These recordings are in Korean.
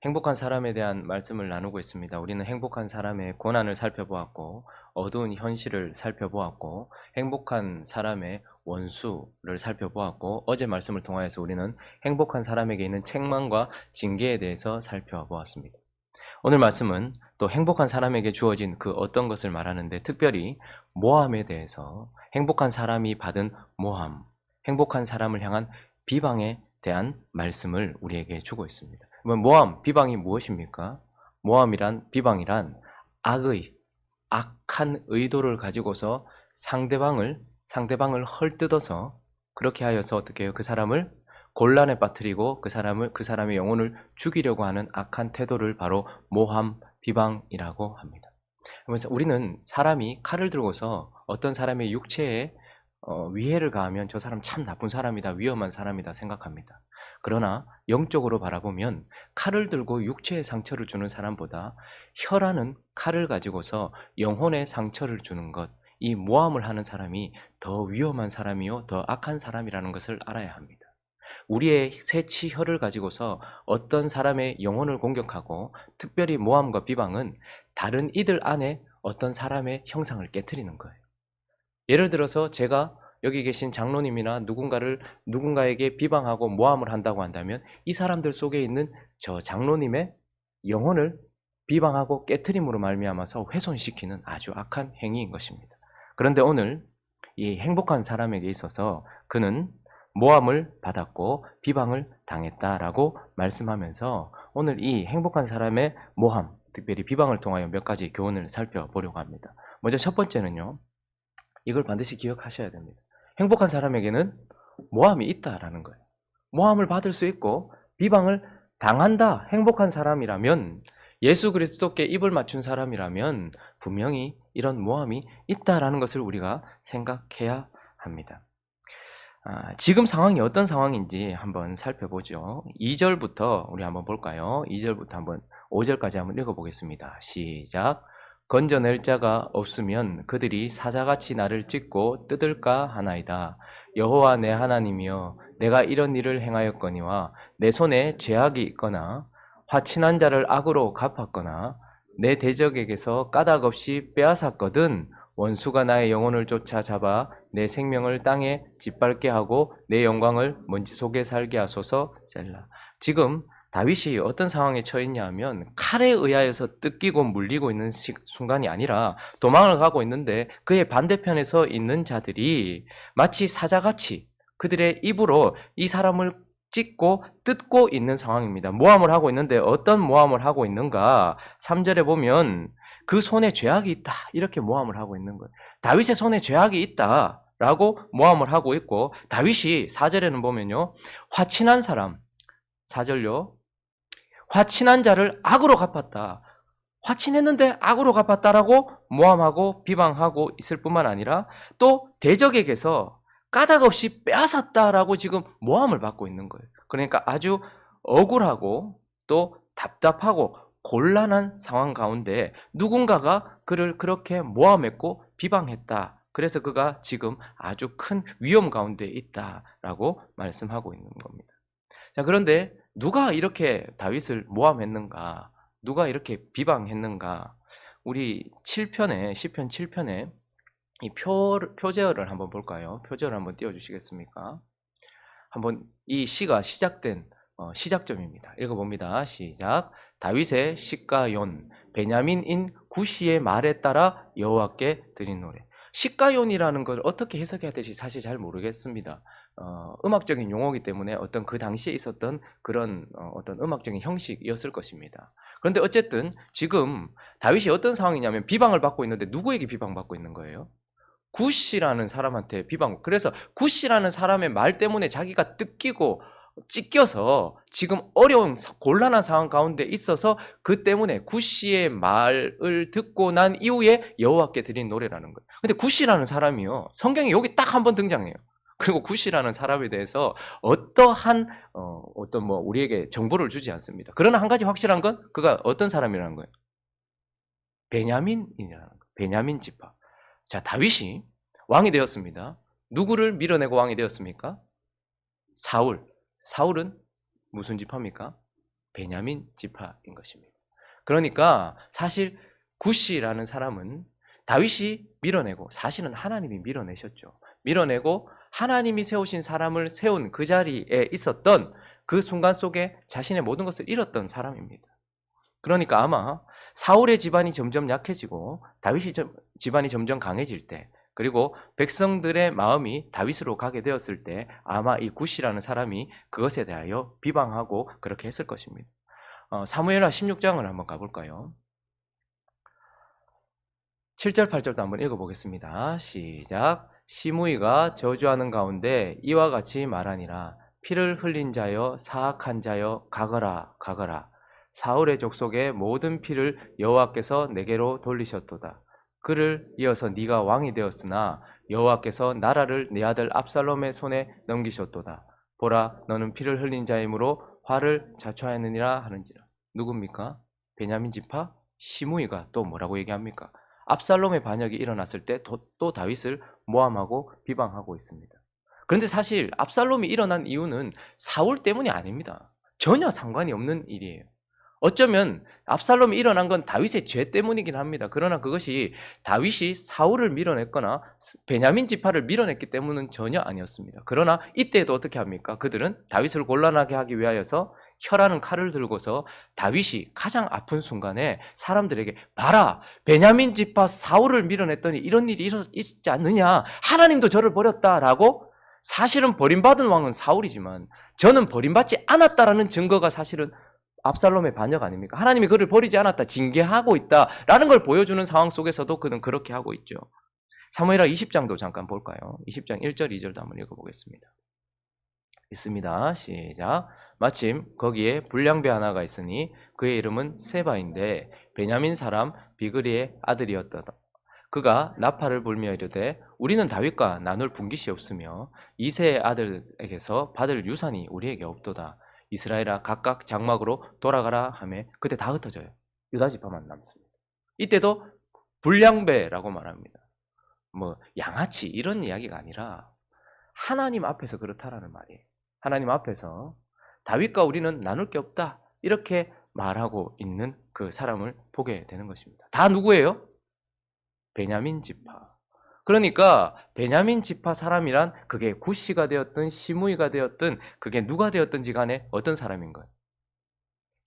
행복한 사람에 대한 말씀을 나누고 있습니다. 우리는 행복한 사람의 고난을 살펴보았고, 어두운 현실을 살펴보았고, 행복한 사람의 원수를 살펴보았고, 어제 말씀을 통하여서 우리는 행복한 사람에게 있는 책망과 징계에 대해서 살펴보았습니다. 오늘 말씀은 또 행복한 사람에게 주어진 그 어떤 것을 말하는데, 특별히 모함에 대해서 행복한 사람이 받은 모함, 행복한 사람을 향한 비방에 대한 말씀을 우리에게 주고 있습니다. 모함, 비방이 무엇입니까? 모함이란, 비방이란 악한 의도를 가지고서 상대방을 헐뜯어서 그렇게 하여서 어떻게 해요? 그 사람을 곤란에 빠뜨리고 그 사람의 영혼을 죽이려고 하는 악한 태도를 바로 모함, 비방이라고 합니다. 그래서 우리는 사람이 칼을 들고서 어떤 사람의 육체에 위해를 가하면 저 사람 참 나쁜 사람이다, 위험한 사람이다 생각합니다. 그러나 영적으로 바라보면 칼을 들고 육체에 상처를 주는 사람보다 혀라는 칼을 가지고서 영혼에 상처를 주는 것, 이 모함을 하는 사람이 더 위험한 사람이요, 더 악한 사람이라는 것을 알아야 합니다. 우리의 새치 혀를 가지고서 어떤 사람의 영혼을 공격하고, 특별히 모함과 비방은 다른 이들 안에 어떤 사람의 형상을 깨트리는 거예요. 예를 들어서 제가 여기 계신 장로님이나 누군가에게 비방하고 모함을 한다고 한다면 이 사람들 속에 있는 저 장로님의 영혼을 비방하고 깨트림으로 말미암아서 훼손시키는 아주 악한 행위인 것입니다. 그런데 오늘 이 행복한 사람에게 있어서 그는 모함을 받았고 비방을 당했다라고 말씀하면서 오늘 이 행복한 사람의 모함, 특별히 비방을 통하여 몇 가지 교훈을 살펴보려고 합니다. 먼저 첫 번째는요, 이걸 반드시 기억하셔야 됩니다. 행복한 사람에게는 모함이 있다라는 거예요. 모함을 받을 수 있고 비방을 당한다. 행복한 사람이라면, 예수 그리스도께 입을 맞춘 사람이라면 분명히 이런 모함이 있다라는 것을 우리가 생각해야 합니다. 지금 상황이 어떤 상황인지 한번 살펴보죠. 2절부터 우리 한번 볼까요? 2절부터 한번 5절까지 한번 읽어보겠습니다. 시작. 건져낼 자가 없으면 그들이 사자같이 나를 찢고 뜯을까 하나이다. 여호와 내 하나님이여, 내가 이런 일을 행하였거니와 내 손에 죄악이 있거나 화친한 자를 악으로 갚았거나 내 대적에게서 까닭 없이 빼앗았거든 원수가 나의 영혼을 쫓아잡아 내 생명을 땅에 짓밟게 하고 내 영광을 먼지 속에 살게 하소서. 셀라. 지금 다윗이 어떤 상황에 처했냐 하면 칼에 의하여서 뜯기고 물리고 있는 순간이 아니라 도망을 가고 있는데 그의 반대편에 있는 자들이 마치 사자같이 그들의 입으로 이 사람을 찢고 뜯고 있는 상황입니다. 모함을 하고 있는데 어떤 모함을 하고 있는가? 3절에 보면 그 손에 죄악이 있다, 이렇게 모함을 하고 있는 거예요. 다윗의 손에 죄악이 있다라고 모함을 하고 있고, 다윗이 4절에는 보면요, 화친한 사람, 4절요, 화친한 자를 악으로 갚았다. 화친했는데 악으로 갚았다라고 모함하고 비방하고 있을 뿐만 아니라 또 대적에게서 까닭 없이 빼앗았다라고 지금 모함을 받고 있는 거예요. 그러니까 아주 억울하고 또 답답하고 곤란한 상황 가운데 누군가가 그를 그렇게 모함했고 비방했다. 그래서 그가 지금 아주 큰 위험 가운데 있다라고 말씀하고 있는 겁니다. 자, 그런데 누가 이렇게 다윗을 모함했는가? 누가 이렇게 비방했는가? 우리 7편에, 시편 7편에 이 표제어를 한번 볼까요? 표제어를 한번 띄워주시겠습니까? 한번 이 시가 시작된 시작점입니다. 읽어봅니다. 시작. 다윗의 시가yon, 베냐민인 구시의 말에 따라 여호와께 드린 노래. 시가연이라는 걸 어떻게 해석해야 될지 사실 잘 모르겠습니다. 음악적인 용어이기 때문에 어떤 그 당시에 있었던 그런 어떤 음악적인 형식이었을 것입니다. 그런데 어쨌든 지금 다윗이 어떤 상황이냐면 비방을 받고 있는데 누구에게 비방받고 있는 거예요? 굿이라는 사람한테 비방. 그래서 굿이라는 사람의 말 때문에 자기가 뜯기고 찢겨서 지금 어려운 곤란한 상황 가운데 있어서 그 때문에 굿이의 말을 듣고 난 이후에 여호와께 드린 노래라는 거예요. 근데 굿이라는 사람이요, 성경에 여기 딱 한 번 등장해요. 그리고 굿이라는 사람에 대해서 어떠한 어떤 우리에게 정보를 주지 않습니다. 그러나 한 가지 확실한 건 그가 어떤 사람이라는 거예요. 베냐민이라는 거예요. 베냐민 지파. 자, 다윗이 왕이 되었습니다. 누구를 밀어내고 왕이 되었습니까? 사울. 사울은 무슨 지파입니까? 베냐민 지파인 것입니다. 그러니까 사실 굿시라는 사람은 다윗이 밀어내고, 사실은 하나님이 밀어내셨죠. 밀어내고 하나님이 세우신 사람을 세운 그 자리에 있었던 그 순간 속에 자신의 모든 것을 잃었던 사람입니다. 그러니까 아마 사울의 집안이 점점 약해지고 다윗의 집안이 점점 강해질 때, 그리고 백성들의 마음이 다윗으로 가게 되었을 때 아마 이 굿이라는 사람이 그것에 대하여 비방하고 그렇게 했을 것입니다. 사무엘하 16장을 한번 가볼까요? 7절 8절도 한번 읽어보겠습니다. 시작. 시므이가 저주하는 가운데 이와 같이 말하니라. 피를 흘린 자여 사악한 자여 가거라 가거라. 사울의 족속의 모든 피를 여호와께서 내게로 돌리셨도다. 그를 이어서 네가 왕이 되었으나 여호와께서 나라를 네 아들 압살롬의 손에 넘기셨도다. 보라, 너는 피를 흘린 자이므로 화를 자초하였느니라 하는지라. 누굽니까? 베냐민 지파 시므이가 또 뭐라고 얘기합니까? 압살롬의 반역이 일어났을 때 또 다윗을 모함하고 비방하고 있습니다. 그런데 사실 압살롬이 일어난 이유는 사울 때문이 아닙니다. 전혀 상관이 없는 일이에요. 어쩌면 압살롬이 일어난 건 다윗의 죄 때문이긴 합니다. 그러나 그것이 다윗이 사울을 밀어냈거나 베냐민 지파를 밀어냈기 때문은 전혀 아니었습니다. 그러나 이때도 어떻게 합니까? 그들은 다윗을 곤란하게 하기 위하여서 혀라는 칼을 들고서 다윗이 가장 아픈 순간에 사람들에게 봐라, 베냐민 지파 사울을 밀어냈더니 이런 일이 있지 않느냐, 하나님도 저를 버렸다라고. 사실은 버림받은 왕은 사울이지만 저는 버림받지 않았다라는 증거가 사실은 압살롬의 반역 아닙니까? 하나님이 그를 버리지 않았다, 징계하고 있다라는 걸 보여주는 상황 속에서도 그는 그렇게 하고 있죠. 사무엘하 20장도 잠깐 볼까요? 20장 1절 2절도 한번 읽어보겠습니다. 있습니다. 시작. 마침 거기에 불량배 하나가 있으니 그의 이름은 세바인데 베냐민 사람 비그리의 아들이었다. 그가 나팔을 불며 이르되 우리는 다윗과 나눌 분깃이 없으며 이새의 아들에게서 받을 유산이 우리에게 없도다. 이스라엘아 각각 장막으로 돌아가라 하며 그때 다 흩어져요. 유다 지파만 남습니다. 이때도 불량배라고 말합니다. 뭐 양아치 이런 이야기가 아니라 하나님 앞에서 그렇다라는 말이에요. 하나님 앞에서 다윗과 우리는 나눌 게 없다 이렇게 말하고 있는 그 사람을 보게 되는 것입니다. 다 누구예요? 베냐민 지파. 그러니까 베냐민 지파 사람이란 그게 굿시가 되었든 시므이가 되었든 그게 누가 되었든지 간에 어떤 사람인 거예요?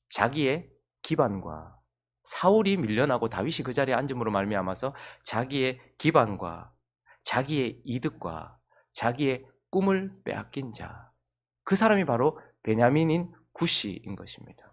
자기의 기반과 사울이 밀려나고 다윗이 그 자리에 앉음으로 말미암아서 자기의 기반과 자기의 이득과 자기의 꿈을 빼앗긴 자, 그 사람이 바로 베냐민인 굿시인 것입니다.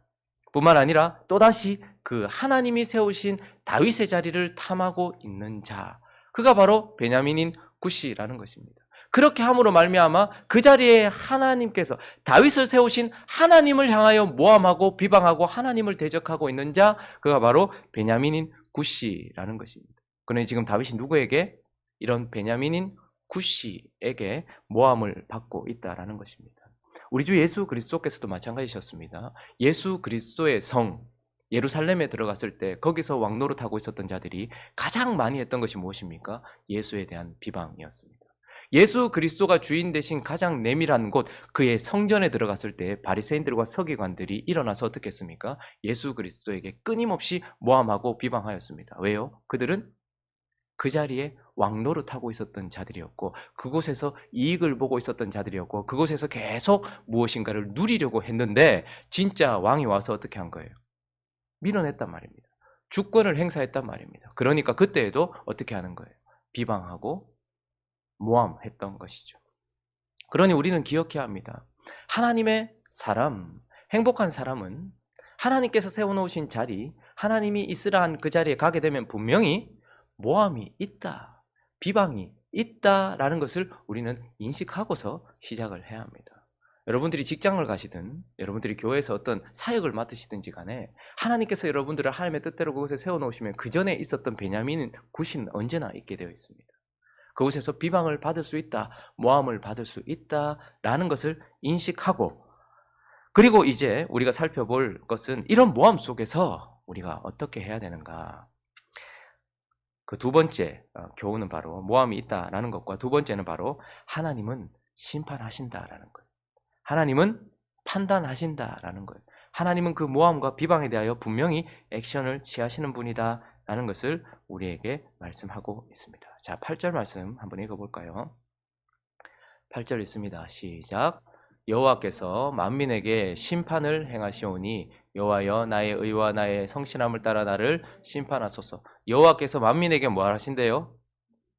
뿐만 아니라 또다시 그 하나님이 세우신 다윗의 자리를 탐하고 있는 자, 그가 바로 베냐민인 굿시라는 것입니다. 그렇게 함으로 말미암아 그 자리에 하나님께서 다윗을 세우신 하나님을 향하여 모함하고 비방하고 하나님을 대적하고 있는 자, 그가 바로 베냐민인 굿시라는 것입니다. 그러니 지금 다윗이 누구에게? 이런 베냐민인 굿시에게 모함을 받고 있다라는 것입니다. 우리 주 예수 그리스도께서도 마찬가지셨습니다. 예수 그리스도의 성 예루살렘에 들어갔을 때 거기서 왕노릇하고 있었던 자들이 가장 많이 했던 것이 무엇입니까? 예수에 대한 비방이었습니다. 예수 그리스도가 주인 되신 가장 내밀한 곳, 그의 성전에 들어갔을 때 바리새인들과 서기관들이 일어나서 어떻게 했습니까? 예수 그리스도에게 끊임없이 모함하고 비방하였습니다. 왜요? 그들은 그 자리에 왕노릇하고 있었던 자들이었고 그곳에서 이익을 보고 있었던 자들이었고 그곳에서 계속 무엇인가를 누리려고 했는데 진짜 왕이 와서 어떻게 한 거예요? 밀어냈단 말입니다. 주권을 행사했단 말입니다. 그러니까 그때에도 어떻게 하는 거예요? 비방하고 모함했던 것이죠. 그러니 우리는 기억해야 합니다. 하나님의 사람, 행복한 사람은 하나님께서 세워놓으신 자리, 하나님이 있으라 한 그 자리에 가게 되면 분명히 모함이 있다, 비방이 있다라는 것을 우리는 인식하고서 시작을 해야 합니다. 여러분들이 직장을 가시든 여러분들이 교회에서 어떤 사역을 맡으시든지 간에 하나님께서 여러분들을 하나님의 뜻대로 그곳에 세워놓으시면 그 전에 있었던 베냐민 굿은 언제나 있게 되어 있습니다. 그곳에서 비방을 받을 수 있다, 모함을 받을 수 있다라는 것을 인식하고, 그리고 이제 우리가 살펴볼 것은 이런 모함 속에서 우리가 어떻게 해야 되는가. 그 두 번째 교훈은 바로 모함이 있다라는 것과 두 번째는 바로 하나님은 심판하신다라는 거예요. 하나님은 판단하신다라는 거예요. 하나님은 그 모함과 비방에 대하여 분명히 액션을 취하시는 분이다 라는 것을 우리에게 말씀하고 있습니다. 자, 8절 말씀 한번 읽어볼까요? 8절 있습니다. 시작. 여호와께서 만민에게 심판을 행하시오니 여호와여 나의 의와 나의 성실함을 따라 나를 심판하소서. 여호와께서 만민에게 뭐 하신대요?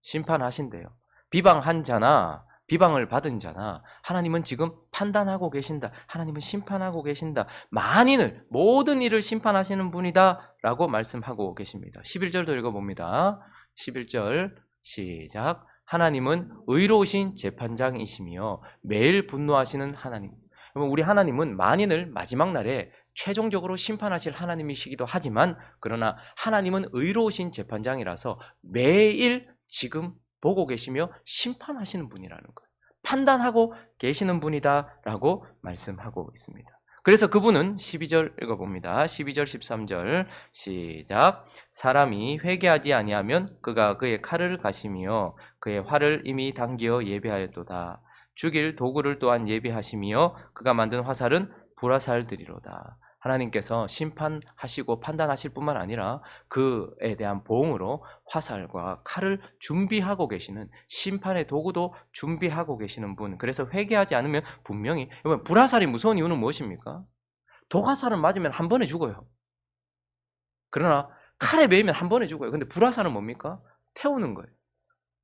심판하신대요. 비방한 자나 비방을 받은 자나 하나님은 지금 판단하고 계신다. 하나님은 심판하고 계신다. 만인을 모든 일을 심판하시는 분이다 라고 말씀하고 계십니다. 11절도 읽어봅니다. 11절 시작. 하나님은 의로우신 재판장이시며 매일 분노하시는 하나님. 우리 하나님은 만인을 마지막 날에 최종적으로 심판하실 하나님이시기도 하지만 그러나 하나님은 의로우신 재판장이라서 매일 지금 보고 계시며 심판하시는 분이라는 거예요. 판단하고 계시는 분이다라고 말씀하고 있습니다. 그래서 그분은 12절 읽어봅니다. 12절 13절 시작. 사람이 회개하지 아니하면 그가 그의 칼을 가시며 그의 활을 이미 당기어 예비하였도다. 죽일 도구를 또한 예비하시며 그가 만든 화살은 불화살들이로다. 하나님께서 심판하시고 판단하실 뿐만 아니라 그에 대한 보응으로 화살과 칼을 준비하고 계시는 심판의 도구도 준비하고 계시는 분. 그래서 회개하지 않으면 분명히 불화살이 무서운 이유는 무엇입니까? 독화살은 맞으면 한 번에 죽어요. 그러나 칼에 매이면 한 번에 죽어요. 근데 불화살은 뭡니까? 태우는 거예요.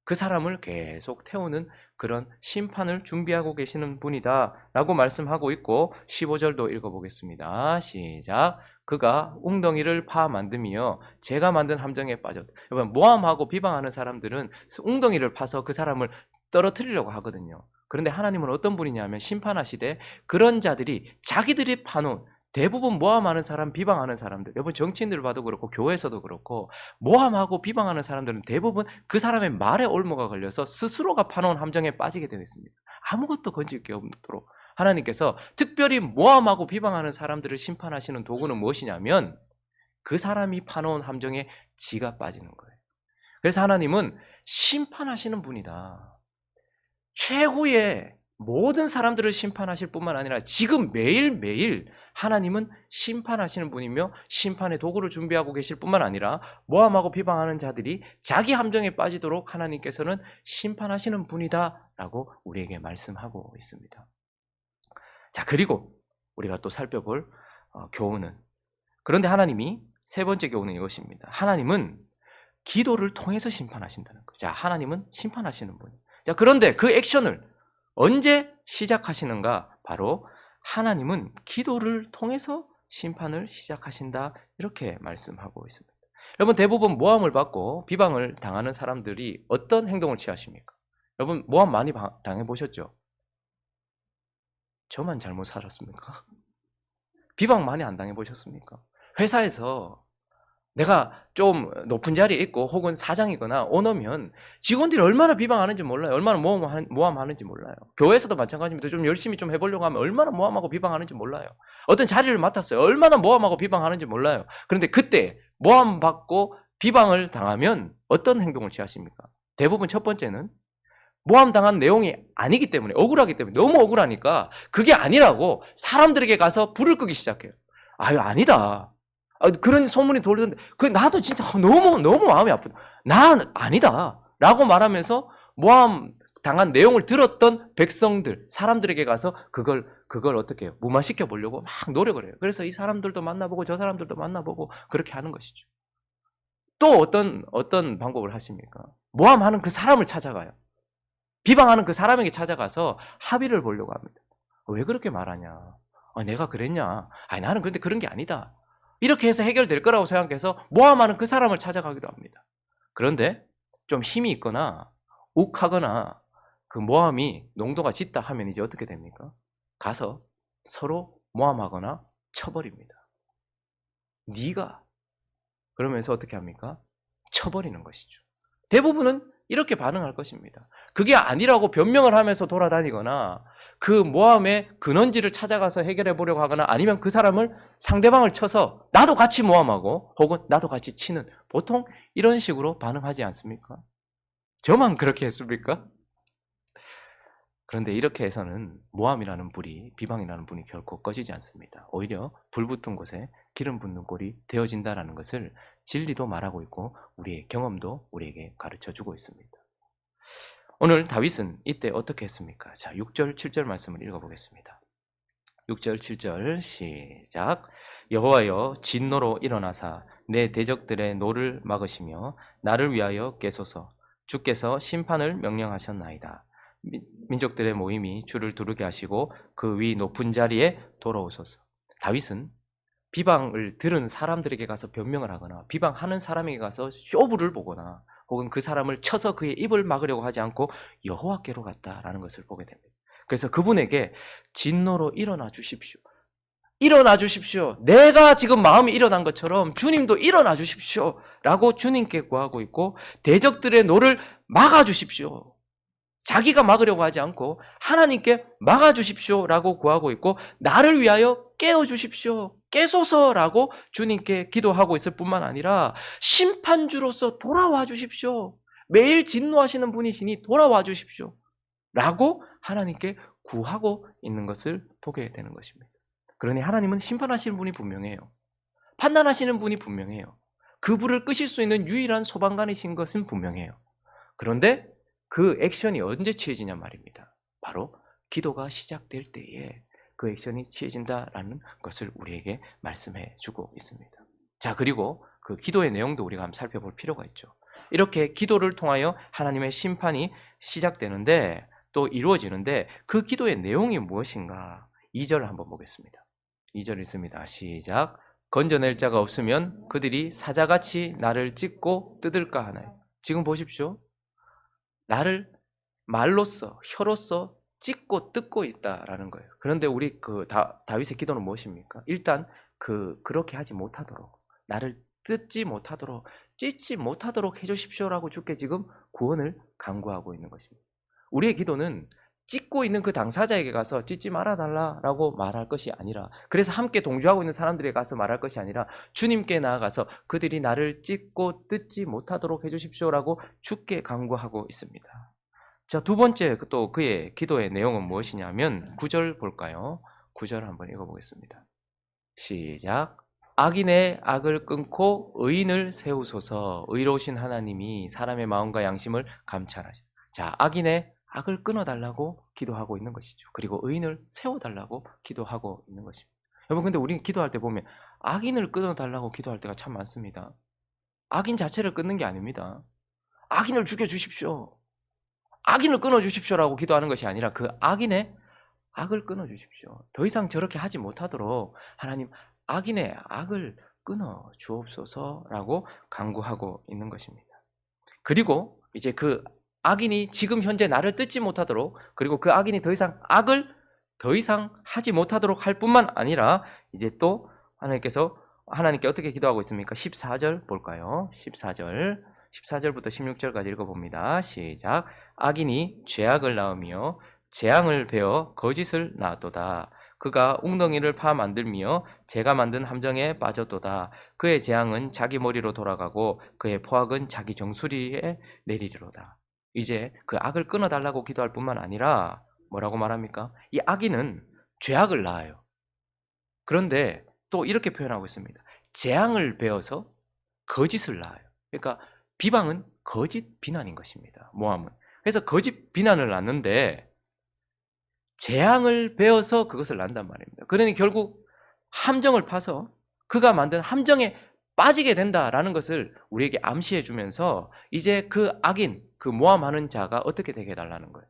그 사람을 계속 태우는 그런 심판을 준비하고 계시는 분이다 라고 말씀하고 있고 15절도 읽어보겠습니다. 시작. 그가 웅덩이를 파 만듦이여 제가 만든 함정에 빠졌다. 여러분 모함하고 비방하는 사람들은 웅덩이를 파서 그 사람을 떨어뜨리려고 하거든요. 그런데 하나님은 어떤 분이냐면 심판하시되 그런 자들이 자기들이 파놓은 대부분 모함하는 사람, 비방하는 사람들, 여러분 정치인들 봐도 그렇고 교회에서도 그렇고 모함하고 비방하는 사람들은 대부분 그 사람의 말에 올무가 걸려서 스스로가 파놓은 함정에 빠지게 되어 있습니다. 아무것도 건질 게 없도록 하나님께서 특별히 모함하고 비방하는 사람들을 심판하시는 도구는 무엇이냐면 그 사람이 파놓은 함정에 지가 빠지는 거예요. 그래서 하나님은 심판하시는 분이다. 최후의 모든 사람들을 심판하실 뿐만 아니라 지금 매일매일 하나님은 심판하시는 분이며 심판의 도구를 준비하고 계실 뿐만 아니라 모함하고 비방하는 자들이 자기 함정에 빠지도록 하나님께서는 심판하시는 분이다 라고 우리에게 말씀하고 있습니다. 자, 그리고 우리가 또 살펴볼 교훈은, 그런데 하나님이 세 번째 교훈은 이것입니다. 하나님은 기도를 통해서 심판하신다는 거죠. 자, 하나님은 심판하시는 분. 자, 그런데 그 액션을 언제 시작하시는가? 바로 하나님은 기도를 통해서 심판을 시작하신다 이렇게 말씀하고 있습니다. 여러분 대부분 모함을 받고 비방을 당하는 사람들이 어떤 행동을 취하십니까? 여러분 모함 많이 당해보셨죠? 저만 잘못 살았습니까? 비방 많이 안 당해보셨습니까? 회사에서 내가 좀 높은 자리에 있고 혹은 사장이거나 오너면 직원들이 얼마나 비방하는지 몰라요. 얼마나 모함하는지 몰라요. 교회에서도 마찬가지입니다. 좀 열심히 좀 해보려고 하면 얼마나 모함하고 비방하는지 몰라요. 어떤 자리를 맡았어요. 얼마나 모함하고 비방하는지 몰라요. 그런데 그때 모함받고 비방을 당하면 어떤 행동을 취하십니까? 대부분 첫 번째는 모함당한 내용이 아니기 때문에, 억울하기 때문에, 너무 억울하니까 그게 아니라고 사람들에게 가서 불을 끄기 시작해요. 아유 아니다. 그런 소문이 돌던데 나도 진짜 너무 마음이 아프다. 난 아니다 라고 말하면서 모함 당한 내용을 들었던 백성들, 사람들에게 가서 그걸 어떻게 해요? 무마시켜 보려고 막 노력을 해요. 그래서 이 사람들도 만나보고 저 사람들도 만나보고 그렇게 하는 것이죠. 또 어떤 방법을 하십니까? 모함하는 그 사람을 찾아가요. 비방하는 그 사람에게 찾아가서 합의를 보려고 합니다. 왜 그렇게 말하냐? 내가 그랬냐? 나는 그런데 그런 게 아니다. 이렇게 해서 해결될 거라고 생각해서 모함하는 그 사람을 찾아가기도 합니다. 그런데 좀 힘이 있거나 욱하거나 그 모함이 농도가 짙다 하면 이제 어떻게 됩니까? 가서 서로 모함하거나 쳐버립니다. 네가 그러면서 어떻게 합니까? 쳐버리는 것이죠. 대부분은 이렇게 반응할 것입니다. 그게 아니라고 변명을 하면서 돌아다니거나 그 모함의 근원지를 찾아가서 해결해 보려고 하거나 아니면 그 사람을 상대방을 쳐서 나도 같이 모함하고 혹은 나도 같이 치는, 보통 이런 식으로 반응하지 않습니까? 저만 그렇게 했습니까? 그런데 이렇게 해서는 모함이라는 불이, 비방이라는 불이 결코 꺼지지 않습니다. 오히려 불 붙은 곳에 기름 붓는 꼴이 되어진다는 것을 진리도 말하고 있고 우리의 경험도 우리에게 가르쳐주고 있습니다. 오늘 다윗은 이때 어떻게 했습니까? 자, 6절, 7절 말씀을 읽어보겠습니다. 6절, 7절 시작. 여호와여 진노로 일어나사 내 대적들의 노를 막으시며 나를 위하여 깨소서. 주께서 심판을 명령하셨나이다. 민족들의 모임이 주를 두르게 하시고 그 위 높은 자리에 돌아오소서. 다윗은 비방을 들은 사람들에게 가서 변명을 하거나 비방하는 사람에게 가서 쇼부를 보거나 혹은 그 사람을 쳐서 그의 입을 막으려고 하지 않고 여호와께로 갔다라는 것을 보게 됩니다. 그래서 그분에게 진노로 일어나 주십시오. 일어나 주십시오. 내가 지금 마음이 일어난 것처럼 주님도 일어나 주십시오. 라고 주님께 구하고 있고 대적들의 노를 막아 주십시오. 자기가 막으려고 하지 않고 하나님께 막아주십시오 라고 구하고 있고 나를 위하여 깨워주십시오, 깨소서라고 주님께 기도하고 있을 뿐만 아니라 심판주로서 돌아와 주십시오, 매일 진노하시는 분이시니 돌아와 주십시오 라고 하나님께 구하고 있는 것을 보게 되는 것입니다. 그러니 하나님은 심판하시는 분이 분명해요. 판단하시는 분이 분명해요. 그 불을 끄실 수 있는 유일한 소방관이신 것은 분명해요. 그런데 그 액션이 언제 취해지냐 말입니다. 바로 기도가 시작될 때에 그 액션이 취해진다라는 것을 우리에게 말씀해 주고 있습니다. 자, 그리고 그 기도의 내용도 우리가 한번 살펴볼 필요가 있죠. 이렇게 기도를 통하여 하나님의 심판이 시작되는데 또 이루어지는데 그 기도의 내용이 무엇인가? 2절을 한번 보겠습니다. 2절 읽습니다. 시작. 건져낼 자가 없으면 그들이 사자같이 나를 찢고 뜯을까 하나요? 지금 보십시오. 나를 말로써, 혀로써 찢고 뜯고 있다라는 거예요. 그런데 우리 다윗의 기도는 무엇입니까? 일단 그렇게 하지 못하도록, 나를 뜯지 못하도록, 찢지 못하도록 해주십시오라고 주께 지금 구원을 간구하고 있는 것입니다. 우리의 기도는 찢고 있는 그 당사자에게 가서 찢지 말아달라라고 말할 것이 아니라, 그래서 함께 동조하고 있는 사람들에게 가서 말할 것이 아니라 주님께 나아가서 그들이 나를 찢고 뜯지 못하도록 해주십시오라고 주께 간구하고 있습니다. 자, 두 번째 또 그의 기도의 내용은 무엇이냐면 9절 볼까요? 9절 한번 읽어보겠습니다. 시작. 악인의 악을 끊고 의인을 세우소서. 의로우신 하나님이 사람의 마음과 양심을 감찰하시다. 자, 악인의 악을 끊어달라고 기도하고 있는 것이죠. 그리고 의인을 세워달라고 기도하고 있는 것입니다. 여러분, 근데 우리는 기도할 때 보면 악인을 끊어달라고 기도할 때가 참 많습니다. 악인 자체를 끊는 게 아닙니다. 악인을 죽여주십시오, 악인을 끊어주십시오라고 기도하는 것이 아니라 그 악인의 악을 끊어주십시오. 더 이상 저렇게 하지 못하도록 하나님 악인의 악을 끊어 주옵소서라고 간구하고 있는 것입니다. 그리고 이제 그 악인이 지금 현재 나를 뜯지 못하도록, 그리고 그 악인이 더 이상 악을 더 이상 하지 못하도록 할 뿐만 아니라 이제 또 하나님께 어떻게 기도하고 있습니까? 14절 볼까요? 14절부터 16절까지 읽어봅니다. 시작. 악인이 죄악을 낳으며 재앙을 베어 거짓을 낳았도다. 그가 웅덩이를 파 만들며 제가 만든 함정에 빠졌도다. 그의 재앙은 자기 머리로 돌아가고 그의 포악은 자기 정수리에 내리리로다. 이제 그 악을 끊어달라고 기도할 뿐만 아니라 뭐라고 말합니까? 이 악인은 죄악을 낳아요. 그런데 또 이렇게 표현하고 있습니다. 재앙을 베어서 거짓을 낳아요. 그러니까 비방은 거짓 비난인 것입니다. 모함은. 그래서 거짓 비난을 낳는데 재앙을 베어서 그것을 낳는단 말입니다. 그러니 결국 함정을 파서 그가 만든 함정에 빠지게 된다라는 것을 우리에게 암시해 주면서 이제 그 악인, 그 모함하는 자가 어떻게 되게 해달라는 거예요.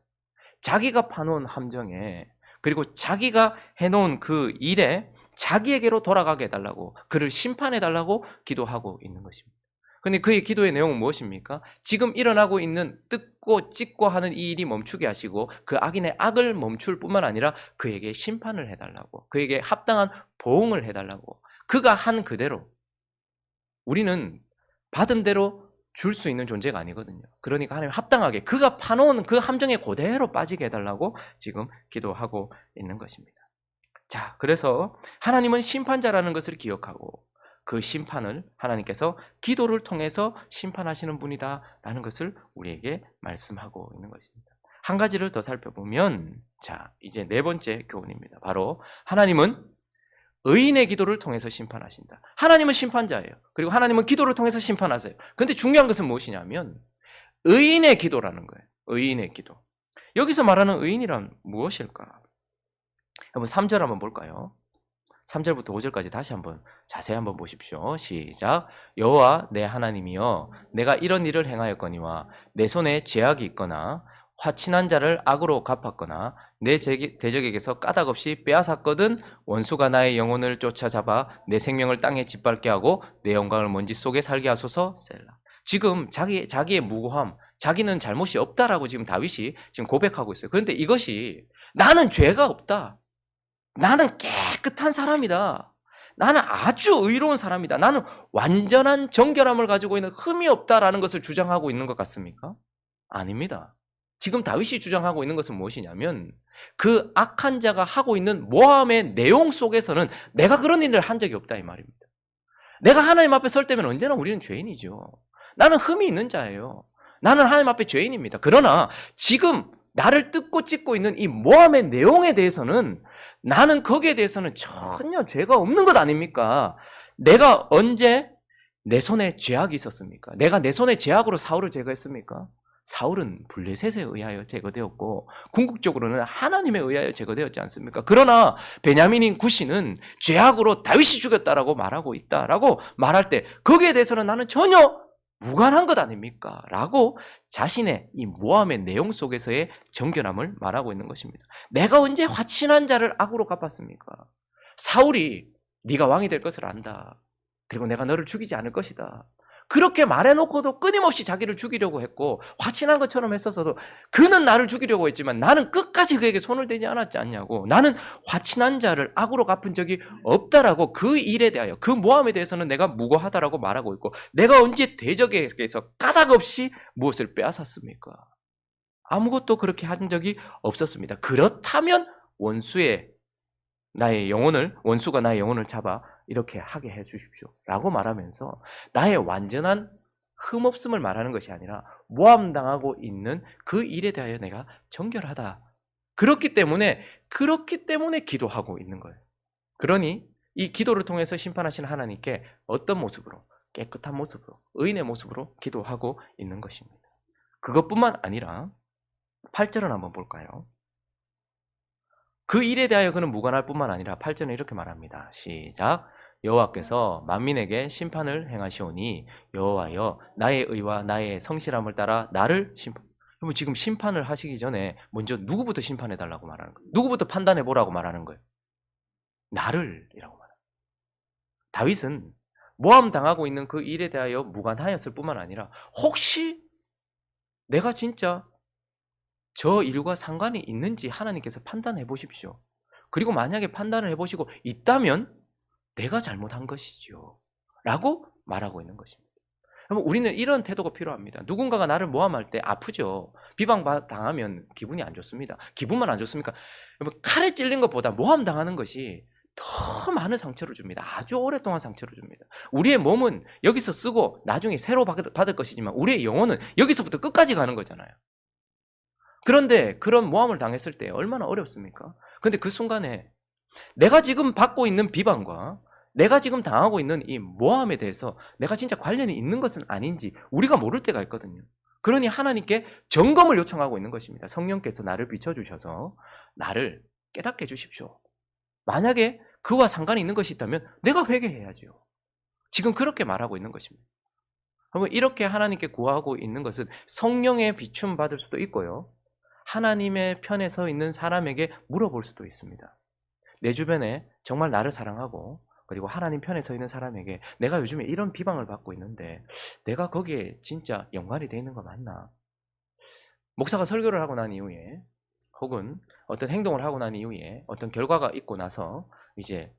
자기가 파놓은 함정에, 그리고 자기가 해놓은 그 일에 자기에게로 돌아가게 해달라고, 그를 심판해달라고 기도하고 있는 것입니다. 그런데 그의 기도의 내용은 무엇입니까? 지금 일어나고 있는 뜯고 찢고 하는 이 일이 멈추게 하시고 그 악인의 악을 멈출 뿐만 아니라 그에게 심판을 해달라고, 그에게 합당한 보응을 해달라고. 그가 한 그대로, 우리는 받은 대로 줄 수 있는 존재가 아니거든요. 그러니까 하나님 합당하게 그가 파놓은 그 함정에 그대로 빠지게 해달라고 지금 기도하고 있는 것입니다. 자, 그래서 하나님은 심판자라는 것을 기억하고 그 심판을 하나님께서 기도를 통해서 심판하시는 분이다라는 것을 우리에게 말씀하고 있는 것입니다. 한 가지를 더 살펴보면, 자, 이제 네 번째 교훈입니다. 바로 하나님은 의인의 기도를 통해서 심판하신다. 하나님은 심판자예요. 그리고 하나님은 기도를 통해서 심판하세요. 근데 중요한 것은 무엇이냐면 의인의 기도라는 거예요. 의인의 기도. 여기서 말하는 의인이란 무엇일까? 한번 3절 한번 볼까요? 3절부터 5절까지 다시 한번 자세히 한번 보십시오. 시작. 여호와 내 하나님이여, 내가 이런 일을 행하였거니와 내 손에 죄악이 있거나 화친한 자를 악으로 갚았거나 내 대적에게서 까닭없이 빼앗았거든 원수가 나의 영혼을 쫓아잡아 내 생명을 땅에 짓밟게 하고 내 영광을 먼지 속에 살게 하소서. 셀라. 지금 자기의 무고함, 자기는 잘못이 없다라고 지금 다윗이 지금 고백하고 있어요. 그런데 이것이 나는 죄가 없다. 나는 깨끗한 사람이다. 나는 아주 의로운 사람이다. 나는 완전한 정결함을 가지고 있는 흠이 없다라는 것을 주장하고 있는 것 같습니까? 아닙니다. 지금 다윗이 주장하고 있는 것은 무엇이냐면 그 악한 자가 하고 있는 모함의 내용 속에서는 내가 그런 일을 한 적이 없다 이 말입니다. 내가 하나님 앞에 설 때면 언제나 우리는 죄인이죠. 나는 흠이 있는 자예요. 나는 하나님 앞에 죄인입니다. 그러나 지금 나를 뜯고 찢고 있는 이 모함의 내용에 대해서는 나는 거기에 대해서는 전혀 죄가 없는 것 아닙니까? 내가 언제 내 손에 죄악이 있었습니까? 내가 내 손에 죄악으로 사울을 제거했습니까? 사울은 블레셋에 의하여 제거되었고 궁극적으로는 하나님에 의하여 제거되었지 않습니까? 그러나 베냐민인 구시는 죄악으로 다윗이 죽였다라고 말하고 있다라고 말할 때 거기에 대해서는 나는 전혀 무관한 것 아닙니까? 라고 자신의 이 모함의 내용 속에서의 정결함을 말하고 있는 것입니다. 내가 언제 화친한 자를 악으로 갚았습니까? 사울이 네가 왕이 될 것을 안다. 그리고 내가 너를 죽이지 않을 것이다. 그렇게 말해놓고도 끊임없이 자기를 죽이려고 했고 화친한 것처럼 했었어도 그는 나를 죽이려고 했지만 나는 끝까지 그에게 손을 대지 않았지 않냐고. 나는 화친한 자를 악으로 갚은 적이 없다라고 그 일에 대하여 그 모함에 대해서는 내가 무고하다라고 말하고 있고 내가 언제 대적에게서 까닭없이 무엇을 빼앗았습니까? 아무것도 그렇게 한 적이 없었습니다. 그렇다면 원수가 나의 영혼을 잡아 이렇게 하게 해 주십시오. 라고 말하면서 나의 완전한 흠없음을 말하는 것이 아니라 모함당하고 있는 그 일에 대하여 내가 정결하다. 그렇기 때문에 기도하고 있는 거예요. 그러니 이 기도를 통해서 심판하시는 하나님께 어떤 모습으로? 깨끗한 모습으로, 의인의 모습으로 기도하고 있는 것입니다. 그것뿐만 아니라 8절을 한번 볼까요? 그 일에 대하여 그는 무관할 뿐만 아니라 8절은 이렇게 말합니다. 시작. 여호와께서 만민에게 심판을 행하시오니 여호와여 나의 의와 나의 성실함을 따라 나를 그럼 지금 심판을 하시기 전에 먼저 누구부터 심판해 달라고 말하는 거예요? 누구부터 판단해 보라고 말하는 거예요? 나를이라고 말합니다. 다윗은 모함 당하고 있는 그 일에 대하여 무관하였을 뿐만 아니라 혹시 내가 진짜 저 일과 상관이 있는지 하나님께서 판단해 보십시오. 그리고 만약에 판단을 해보시고 있다면 내가 잘못한 것이죠. 라고 말하고 있는 것입니다. 그럼 우리는 이런 태도가 필요합니다. 누군가가 나를 모함할 때 아프죠. 비방당하면 기분이 안 좋습니다. 기분만 안 좋습니까? 칼에 찔린 것보다 모함당하는 것이 더 많은 상처를 줍니다. 아주 오랫동안 상처를 줍니다. 우리의 몸은 여기서 쓰고 나중에 새로 받을 것이지만 우리의 영혼은 여기서부터 끝까지 가는 거잖아요. 그런데 그런 모함을 당했을 때 얼마나 어렵습니까? 근데 그 순간에 내가 지금 받고 있는 비방과 내가 지금 당하고 있는 이 모함에 대해서 내가 진짜 관련이 있는 것은 아닌지 우리가 모를 때가 있거든요. 그러니 하나님께 점검을 요청하고 있는 것입니다. 성령께서 나를 비춰주셔서 나를 깨닫게 해주십시오. 만약에 그와 상관이 있는 것이 있다면 내가 회개해야죠. 지금 그렇게 말하고 있는 것입니다. 그러면 이렇게 하나님께 구하고 있는 것은 성령의 비춤 받을 수도 있고요. 하나님의 편에 서 있는 사람에게 물어볼 수도 있습니다. 내 주변에 정말 나를 사랑하고 그리고 하나님 편에 서 있는 사람에게 내가 요즘에 이런 비방을 받고 있는데 내가 거기에 진짜 연관이 돼 있는 거 맞나? 목사가 설교를 하고 난 이후에 혹은 어떤 행동을 하고 난 이후에 어떤 결과가 있고 나서 이제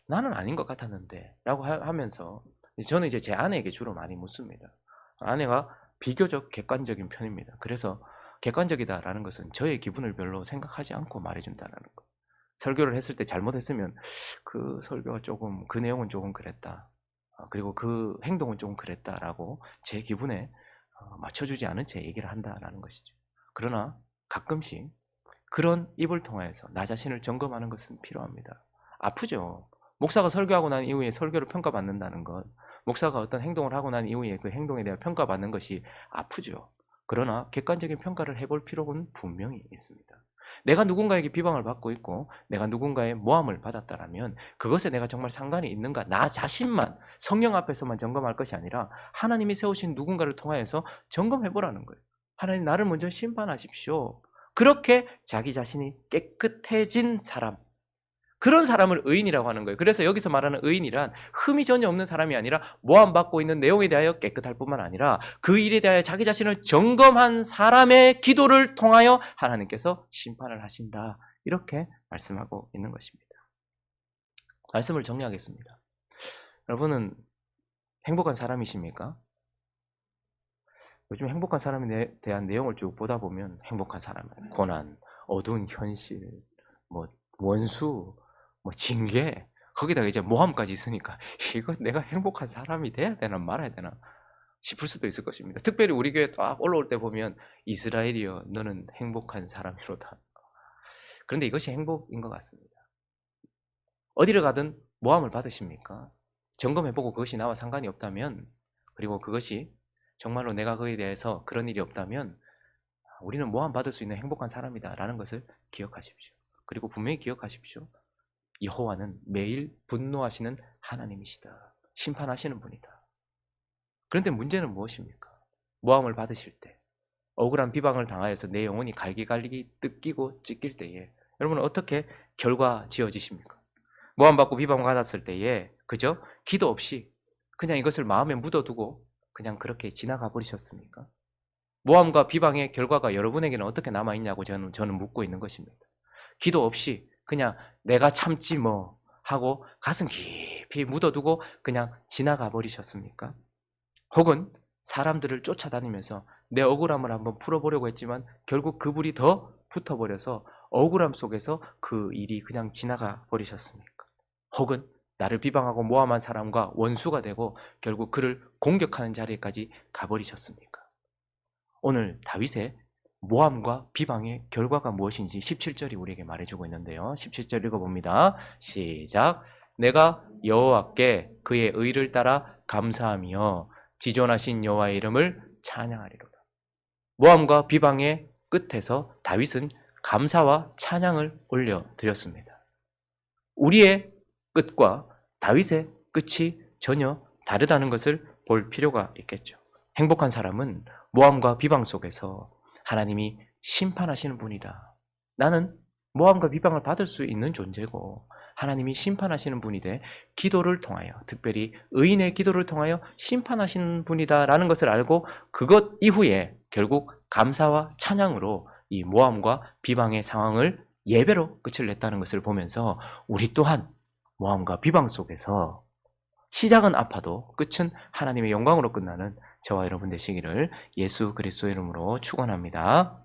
나는 아닌 것 같았는데 라고 하면서 저는 이제 제 아내에게 주로 많이 묻습니다. 아내가 비교적 객관적인 편입니다. 그래서 객관적이다라는 것은 저의 기분을 별로 생각하지 않고 말해준다는 거. 설교를 했을 때 잘못했으면 그 설교가 조금 그 내용은 조금 그랬다. 그리고 그 행동은 조금 그랬다라고 제 기분에 맞춰주지 않은 채 얘기를 한다라는 것이죠. 그러나 가끔씩 그런 입을 통하여서 나 자신을 점검하는 것은 필요합니다. 아프죠. 목사가 설교하고 난 이후에 설교를 평가받는다는 것, 목사가 어떤 행동을 하고 난 이후에 그 행동에 대해 평가받는 것이 아프죠. 그러나 객관적인 평가를 해볼 필요는 분명히 있습니다. 내가 누군가에게 비방을 받고 있고 내가 누군가의 모함을 받았다라면 그것에 내가 정말 상관이 있는가, 나 자신만 성령 앞에서만 점검할 것이 아니라 하나님이 세우신 누군가를 통하여서 점검해보라는 거예요. 하나님, 나를 먼저 심판하십시오. 그렇게 자기 자신이 깨끗해진 사람, 그런 사람을 의인이라고 하는 거예요. 그래서 여기서 말하는 의인이란 흠이 전혀 없는 사람이 아니라 모함받고 있는 내용에 대하여 깨끗할 뿐만 아니라 그 일에 대하여 자기 자신을 점검한 사람의 기도를 통하여 하나님께서 심판을 하신다, 이렇게 말씀하고 있는 것입니다. 말씀을 정리하겠습니다. 여러분은 행복한 사람이십니까? 요즘 행복한 사람에 대한 내용을 쭉 보다 보면 행복한 사람은 고난, 어두운 현실, 뭐 원수, 뭐 징계, 거기다가 이제 모함까지 있으니까 이거 내가 행복한 사람이 돼야 되나 말아야 되나 싶을 수도 있을 것입니다. 특별히 우리 교회 딱 올라올 때 보면 이스라엘이여 너는 행복한 사람이로다. 그런데 이것이 행복인 것 같습니다. 어디를 가든 모함을 받으십니까? 점검해보고 그것이 나와 상관이 없다면, 그리고 그것이 정말로 내가 그에 대해서 그런 일이 없다면 우리는 모함 받을 수 있는 행복한 사람이다 라는 것을 기억하십시오. 그리고 분명히 기억하십시오. 여호와는 매일 분노하시는 하나님이시다. 심판하시는 분이다. 그런데 문제는 무엇입니까? 모함을 받으실 때, 억울한 비방을 당하여서 내 영혼이 갈기갈기 뜯기고 찢길 때에 여러분은 어떻게 결과 지어지십니까? 모함받고 비방받았을 때에 그저 기도 없이 그냥 이것을 마음에 묻어두고 그냥 그렇게 지나가 버리셨습니까? 모함과 비방의 결과가 여러분에게는 어떻게 남아있냐고 저는 묻고 있는 것입니다. 기도 없이 그냥 내가 참지 뭐 하고 가슴 깊이 묻어두고 그냥 지나가 버리셨습니까? 혹은 사람들을 쫓아다니면서 내 억울함을 한번 풀어보려고 했지만 결국 그 불이 더 붙어버려서 억울함 속에서 그 일이 그냥 지나가 버리셨습니까? 혹은 나를 비방하고 모함한 사람과 원수가 되고 결국 그를 공격하는 자리까지 가버리셨습니까? 오늘 다윗의 모함과 비방의 결과가 무엇인지 17절이 우리에게 말해주고 있는데요. 17절 읽어봅니다. 시작. 내가 여호와께 그의 의를 따라 감사하며 지존하신 여호와의 이름을 찬양하리로다. 모함과 비방의 끝에서 다윗은 감사와 찬양을 올려드렸습니다. 우리의 끝과 다윗의 끝이 전혀 다르다는 것을 볼 필요가 있겠죠. 행복한 사람은 모함과 비방 속에서 하나님이 심판하시는 분이다. 나는 모함과 비방을 받을 수 있는 존재고 하나님이 심판하시는 분이되 기도를 통하여, 특별히 의인의 기도를 통하여 심판하시는 분이다라는 것을 알고 그것 이후에 결국 감사와 찬양으로 이 모함과 비방의 상황을 예배로 끝을 냈다는 것을 보면서 우리 또한 모함과 비방 속에서 시작은 아파도 끝은 하나님의 영광으로 끝나는 저와 여러분 되시기를 예수 그리스도의 이름으로 축원합니다.